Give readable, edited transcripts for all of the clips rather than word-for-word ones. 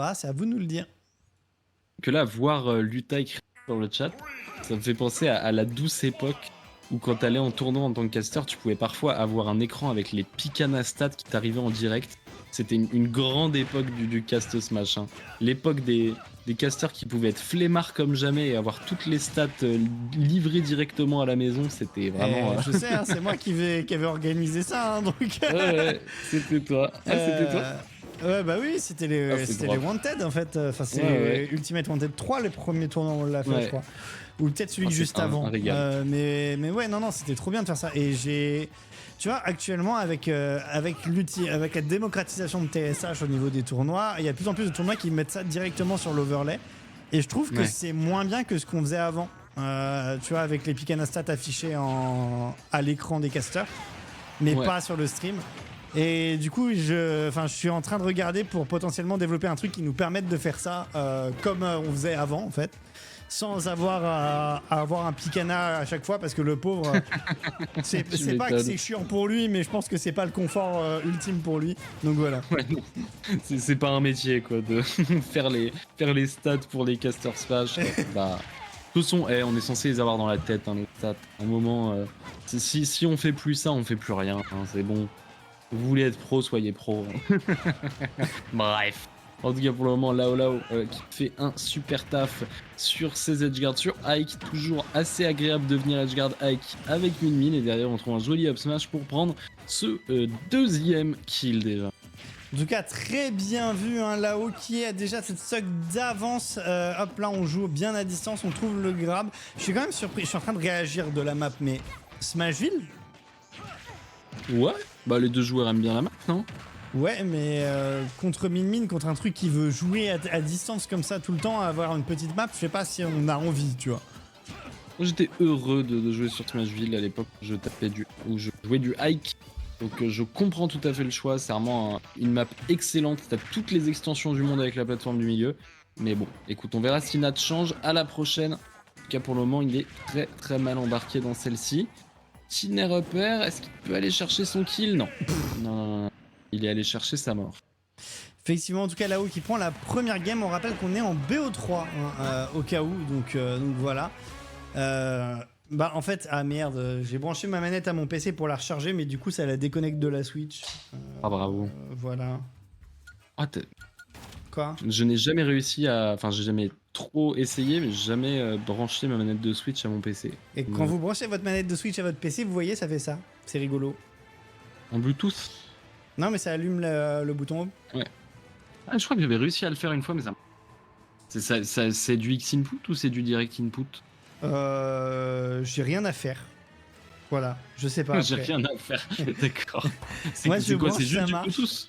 Ah, c'est à vous de nous le dire. Que là, voir Luta écrire dans le chat, ça me fait penser à la douce époque où quand t'allais en tournoi en tant que caster, tu pouvais parfois avoir un écran avec les Picana stats qui t'arrivaient en direct. C'était une grande époque du cast Smash. Hein. L'époque des casters qui pouvaient être flemmards comme jamais et avoir toutes les stats livrées directement à la maison, c'était vraiment... Je sais, hein, c'est moi qui avait organisé ça, hein, donc... ouais, c'était toi. Ah, c'était toi. Ouais, bah oui, c'était les Wanted en fait. Enfin, c'est Ultimate Wanted 3, les premiers tournois où on l'a fait, je crois. Ou peut-être celui juste avant. Mais ouais, non, c'était trop bien de faire ça. Et tu vois, actuellement, avec la démocratisation de TSH au niveau des tournois, il y a de plus en plus de tournois qui mettent ça directement sur l'overlay. Et je trouve que c'est moins bien que ce qu'on faisait avant. Tu vois, avec les Picana stats affichés à l'écran des casters, mais pas sur le stream. Et du coup, je suis en train de regarder pour potentiellement développer un truc qui nous permette de faire ça comme on faisait avant, en fait, sans avoir à avoir un Picana à chaque fois, parce que le pauvre, c'est pas que c'est chiant pour lui, mais je pense que c'est pas le confort ultime pour lui. Donc voilà. Ouais, c'est pas un métier, quoi, de faire les stats pour les casters Smash. Bah, de toute façon, on est censé les avoir dans la tête, hein, les stats. À un moment, si on fait plus ça, on fait plus rien. Hein, c'est bon. Vous voulez être pro, soyez pro. Bref. En tout cas, pour le moment, Lao qui fait un super taf sur ses edgeguards, sur Ike. Toujours assez agréable de venir edgeguard Ike avec une mine. Et derrière, on trouve un joli up smash pour prendre ce deuxième kill déjà. En tout cas, très bien vu, hein, Lao qui a déjà cette stock d'avance. Hop, là, on joue bien à distance, on trouve le grab. Je suis quand même surpris, je suis en train de réagir de la map, mais Smashville ? Ouais, bah les deux joueurs aiment bien la map, non ? Ouais, mais contre Min, contre un truc qui veut jouer à distance comme ça tout le temps, avoir une petite map, je sais pas si on a envie, tu vois. Moi, j'étais heureux de jouer sur Smashville à l'époque où je jouais du Ike. Donc je comprends tout à fait le choix, c'est vraiment une map excellente, t'as toutes les extensions du monde avec la plateforme du milieu. Mais bon, écoute, on verra si Nat change à la prochaine. En tout cas, pour le moment, il est très très mal embarqué dans celle-ci. Tiner Upper, est-ce qu'il peut aller chercher son kill ? Non. Non. Il est allé chercher sa mort. Effectivement, en tout cas, Lao qui prend la première game. On rappelle qu'on est en BO3 hein, au cas où, donc voilà. Bah en fait, ah merde, j'ai branché ma manette à mon PC pour la recharger, mais du coup ça la déconnecte de la Switch. Ah bravo. Voilà. Ah, Quoi ? Je n'ai jamais réussi à... Enfin, j'ai jamais trop essayé, mais j'ai jamais branché ma manette de Switch à mon PC. Et quand vous branchez votre manette de Switch à votre PC, vous voyez, ça fait ça. C'est rigolo. En Bluetooth ? Non, mais ça allume le bouton home. Ouais. Ah, je crois que j'avais réussi à le faire une fois, mais ça... C'est du X-Input ou c'est du Direct Input ? J'ai rien à faire. Voilà, je sais pas. J'ai rien à faire, d'accord. C'est quoi, c'est juste du Bluetooth ?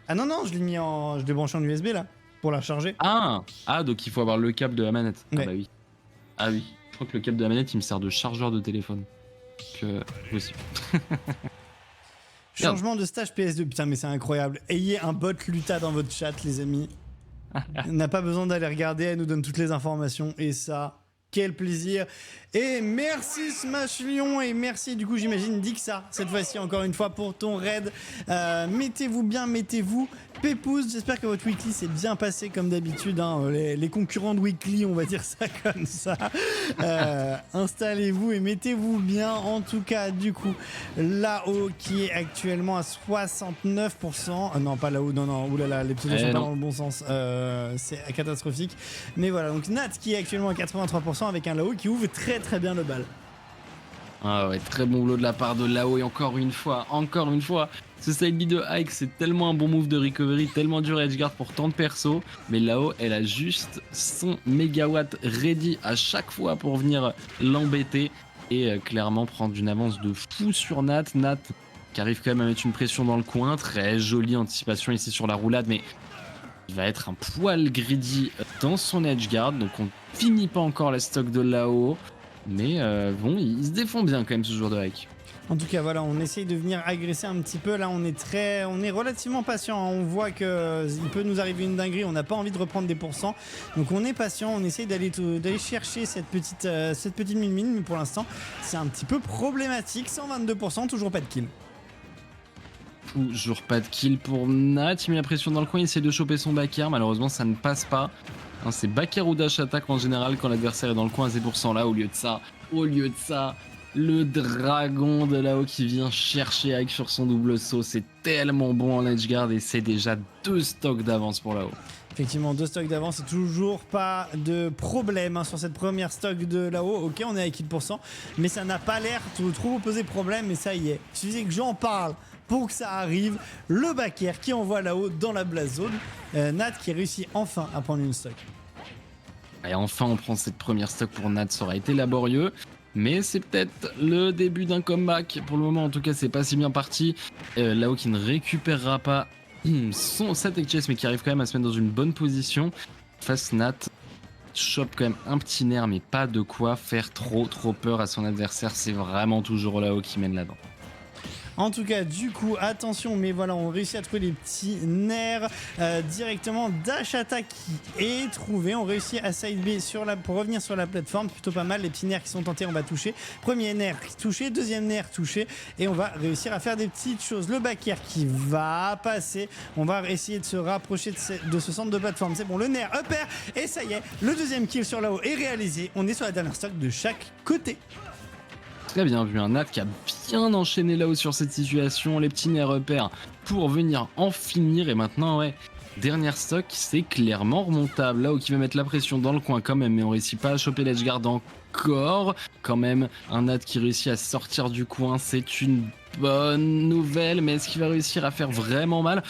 Ah non, je l'ai branché en USB là, pour la recharger. Ah, donc il faut avoir le câble de la manette. Ouais. Ah bah oui. Ah oui, je crois que le câble de la manette, il me sert de chargeur de téléphone. Donc, possible. Changement de stage PS2, putain mais c'est incroyable. Ayez un bot Luta dans votre chat les amis. On n'a pas besoin d'aller regarder, elle nous donne toutes les informations et ça... Quel plaisir. Et merci Smash Lyon et merci du coup j'imagine Dixa cette fois-ci encore une fois pour ton raid. Mettez-vous bien, mettez-vous pépouze. J'espère que votre weekly s'est bien passé comme d'habitude. Hein. Les concurrents de weekly, on va dire ça comme ça. Installez-vous et mettez-vous bien. En tout cas du coup Lao qui est actuellement à 69%. Non pas Lao, non. Oulala, les pseudos sont pas dans le bon sens. C'est catastrophique. Mais voilà, donc Nat qui est actuellement à 83%. Avec un Lao qui ouvre très très bien le bal. Ah ouais, très bon boulot de la part de Lao et encore une fois, ce side B de Ike, c'est tellement un bon move de recovery, tellement dur à edgeguard pour tant de persos, mais Lao, elle a juste son mégawatt ready à chaque fois pour venir l'embêter et clairement prendre une avance de fou sur Nat. Nat qui arrive quand même à mettre une pression dans le coin, très jolie anticipation ici sur la roulade, mais il va être un poil greedy dans son edgeguard, donc on finit pas encore la stock de Lao, mais bon, il se défend bien quand même ce joueur de Ike. En tout cas, voilà, on essaye de venir agresser un petit peu. Là, on est relativement patient. Hein. On voit que il peut nous arriver une dinguerie. On n'a pas envie de reprendre des pourcents. Donc, on est patient. On essaye d'aller chercher cette petite mine. Mais pour l'instant, c'est un petit peu problématique. 122%, toujours pas de kill. Toujours pas de kill pour Nat. Il met la pression dans le coin, il essaie de choper son back air. Malheureusement, ça ne passe pas. Hein, c'est back air ou dash attack en général quand l'adversaire est dans le coin à 10%. Là, au lieu de ça, le dragon de là-haut qui vient chercher Ike sur son double saut. C'est tellement bon en edge guard et c'est déjà 2 stocks d'avance pour là-haut. Effectivement, 2 stocks d'avance, c'est toujours pas de problème hein, sur cette première stock de là-haut. Ok, on est à kill %, mais ça n'a pas l'air de trop poser problème, mais ça y est. Il suffisait que j'en parle pour que ça arrive. Le back air qui envoie là-haut dans la blast zone. Nat qui réussit enfin à prendre une stock. Et enfin, on prend cette première stock pour Nat, ça aurait été laborieux. Mais c'est peut-être le début d'un comeback. Pour le moment, en tout cas, c'est pas si bien parti. Là-haut qui ne récupérera pas son 7 chase, mais qui arrive quand même à se mettre dans une bonne position. Face Nat, chope quand même un petit nerf, mais pas de quoi faire trop peur à son adversaire. C'est vraiment toujours là-haut qui mène là-dedans. En tout cas, du coup, attention, mais voilà, on réussit à trouver les petits nerfs directement. Dash attack qui est trouvé. On réussit à side B pour revenir sur la plateforme. Plutôt pas mal. Les petits nerfs qui sont tentés, on va toucher. Premier nerf touché, deuxième nerf touché. Et on va réussir à faire des petites choses. Le back air qui va passer. On va essayer de se rapprocher de ce centre de plateforme. C'est bon, le nerf up air. Et ça y est, le deuxième kill sur là-haut est réalisé. On est sur la dernière stock de chaque côté. Très bien vu, un Nat qui a bien enchaîné là-haut sur cette situation, les petits nerfs repères pour venir en finir. Et maintenant, ouais, dernière stock, c'est clairement remontable. Là-haut qui va mettre la pression dans le coin quand même, mais on réussit pas à choper l'edge guard encore. Quand même, un Nat qui réussit à sortir du coin, c'est une bonne nouvelle, mais est-ce qu'il va réussir à faire vraiment mal?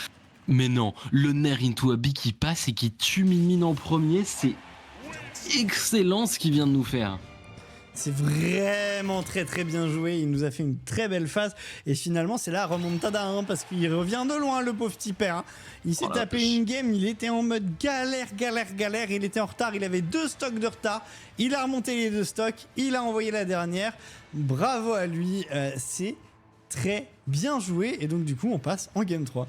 Mais non, le nerf into a B qui passe et qui tue Min en premier, c'est excellent ce qu'il vient de nous faire. C'est vraiment très bien joué, il nous a fait une très belle phase et finalement c'est la remontada hein, parce qu'il revient de loin le pauvre petit père hein. Il s'est tapé une game, il était en mode galère, il était en retard, il avait 2 stocks de retard, il a remonté les 2 stocks, il a envoyé la dernière, bravo à lui, c'est très bien joué et donc du coup on passe en game 3.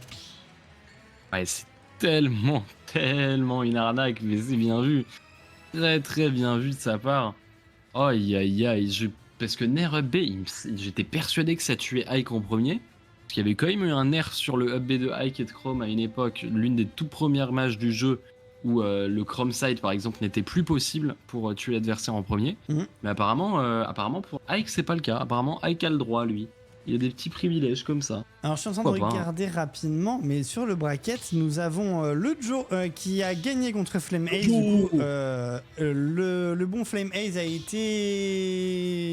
Ouais, c'est tellement une arnaque, mais c'est bien vu, très bien vu de sa part. Aïe, parce que nerf up B, j'étais persuadé que ça tuait Ike en premier. Parce qu'il y avait quand même eu un nerf sur le up B de Ike et de Chrome à une époque, l'une des toutes premières matchs du jeu où le Chrome side par exemple n'était plus possible pour tuer l'adversaire en premier. Mais apparemment pour Ike c'est pas le cas. Apparemment Ike a le droit lui. Il y a des petits privilèges comme ça. Alors je suis en train de regarder rapidement, mais sur le bracket, nous avons le Joe qui a gagné contre Flame Haze. Du coup, le bon Flame Haze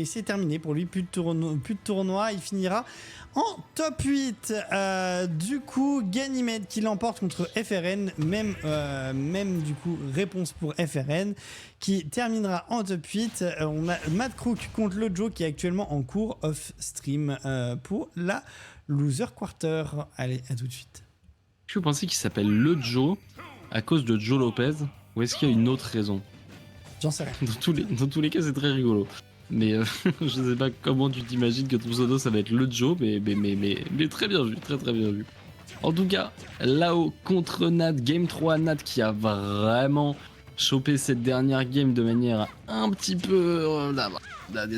c'est terminé pour lui, plus de tournoi, il finira en top 8. Du coup, Ganymede qui l'emporte contre FRN, même du coup réponse pour FRN qui terminera en top 8. On a Mad Crook contre le Joe qui est actuellement en cours off stream pour la loser quarter. Allez, à tout de suite. Est-ce que vous pensez qu'il s'appelle le Joe à cause de Joe Lopez ou est-ce qu'il y a une autre raison? J'en sais rien. Dans tous les cas, c'est très rigolo. Mais je sais pas comment tu t'imagines que ton pseudo ça va être le Joe, mais très bien vu, très bien vu. En tout cas, là-haut contre Nat, game 3, Nat qui a vraiment chopé cette dernière game de manière un petit peu...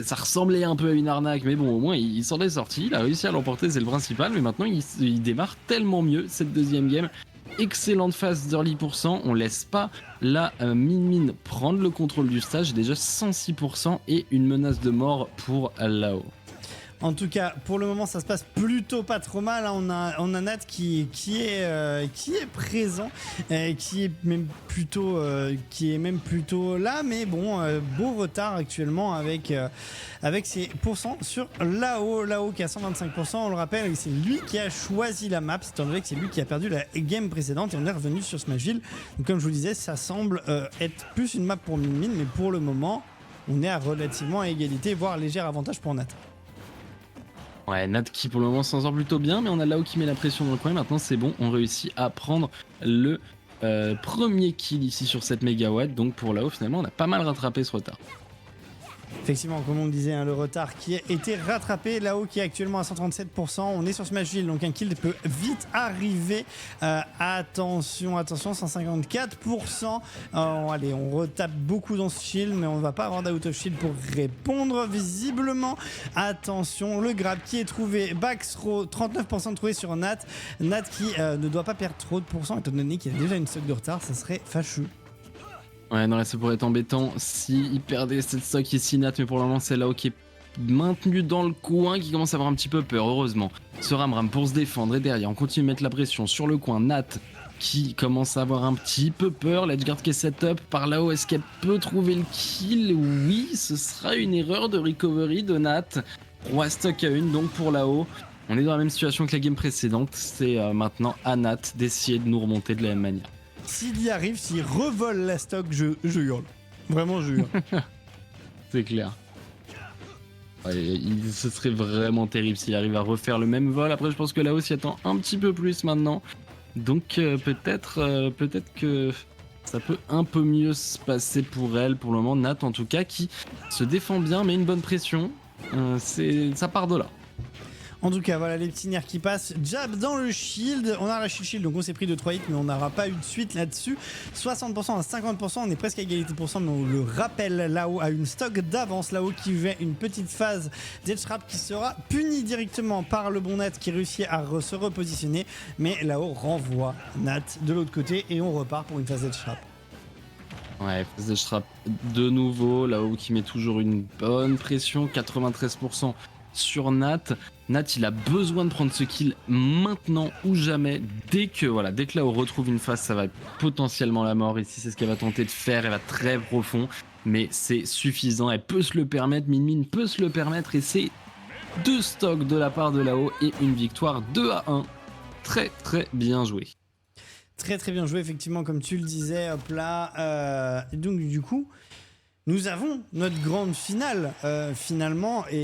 ça ressemblait un peu à une arnaque, mais bon, au moins il s'en est sorti, il a réussi à l'emporter, c'est le principal, mais maintenant il démarre tellement mieux cette deuxième game. Excellente phase d'early %, on laisse pas la Min prendre le contrôle du stage, déjà 106% et une menace de mort pour Lao. En tout cas, pour le moment, ça se passe plutôt pas trop mal. On a Nat qui est présent, qui est même plutôt là, mais bon, beau retard actuellement avec ses pourcents sur Lao qui a 125%. On le rappelle, c'est lui qui a choisi la map, étant donné que c'est lui qui a perdu la game précédente et on est revenu sur Smashville. Donc, comme je vous disais, ça semble être plus une map pour Min, mais pour le moment, on est à relativement à égalité, voire léger avantage pour Nat. Ouais, Nat qui pour le moment s'en sort plutôt bien, mais on a Lao qui met la pression dans le coin. Maintenant c'est bon, on réussit à prendre le premier kill ici sur cette mégawatt. Donc pour Lao finalement on a pas mal rattrapé ce retard. Effectivement, comme on le disait, hein, le retard qui a été rattrapé. Là-haut qui est actuellement à 137%. On est sur Smash Hill, donc un kill peut vite arriver. Attention, 154%. Allez, on retape beaucoup dans ce shield, mais on ne va pas avoir d'out of shield pour répondre visiblement. Attention, le grab qui est trouvé. Baxro, 39% trouvé sur Nat. Nat qui ne doit pas perdre trop de pourcents, étant donné qu'il y a déjà une stock de retard. Ça serait fâcheux. Ouais, non, là, ça pourrait être embêtant si il perdait cette stock ici, Nat, mais pour le moment, c'est Lao qui est maintenu dans le coin, qui commence à avoir un petit peu peur, heureusement. Ce Ramram pour se défendre, et derrière, on continue de mettre la pression sur le coin. Nat qui commence à avoir un petit peu peur. L'edgeguard qui est set-up par Lao, est-ce qu'elle peut trouver le kill? Oui, ce sera une erreur de recovery de Nat. 3 stocks à 1, donc pour Lao. On est dans la même situation que la game précédente, c'est maintenant à Nat d'essayer de nous remonter de la même manière. S'il y arrive, s'il revole la stock, je hurle. Vraiment, je hurle. C'est clair. Ouais, ce serait vraiment terrible s'il arrive à refaire le même vol. Après, je pense que Lao s'y attend un petit peu plus maintenant. Donc peut-être que ça peut un peu mieux se passer pour elle. Pour le moment, Nat en tout cas, qui se défend bien, mais une bonne pression. Ça part de là. En tout cas, voilà les petits nerfs qui passent. Jab dans le shield. On a arraché le shield, donc on s'est pris de 3 hits, mais on n'aura pas eu de suite là-dessus. 60% à 50%, on est presque à égalité de pourcent, mais on le rappelle, Lao a une stock d'avance. Lao qui fait une petite phase d'Edgetrap qui sera puni directement par le bon Nat qui réussit à se repositionner. Mais Lao renvoie Nat de l'autre côté et on repart pour une phase d'Edgetrap. Ouais, phase d'Edgetrap de nouveau. Lao qui met toujours une bonne pression, 93%. Sur Nat. Nat, il a besoin de prendre ce kill maintenant ou jamais. Dès que Lao retrouve une phase, ça va être potentiellement la mort. Ici, c'est ce qu'elle va tenter de faire. Elle va très profond, mais c'est suffisant. Elle peut se le permettre. Min peut se le permettre. Et c'est 2 stocks de la part de Lao et une victoire 2-1. Très, très bien joué. Très, très bien joué, effectivement, comme tu le disais. Hop là. Et donc, du coup, nous avons notre grande finale, finalement. Et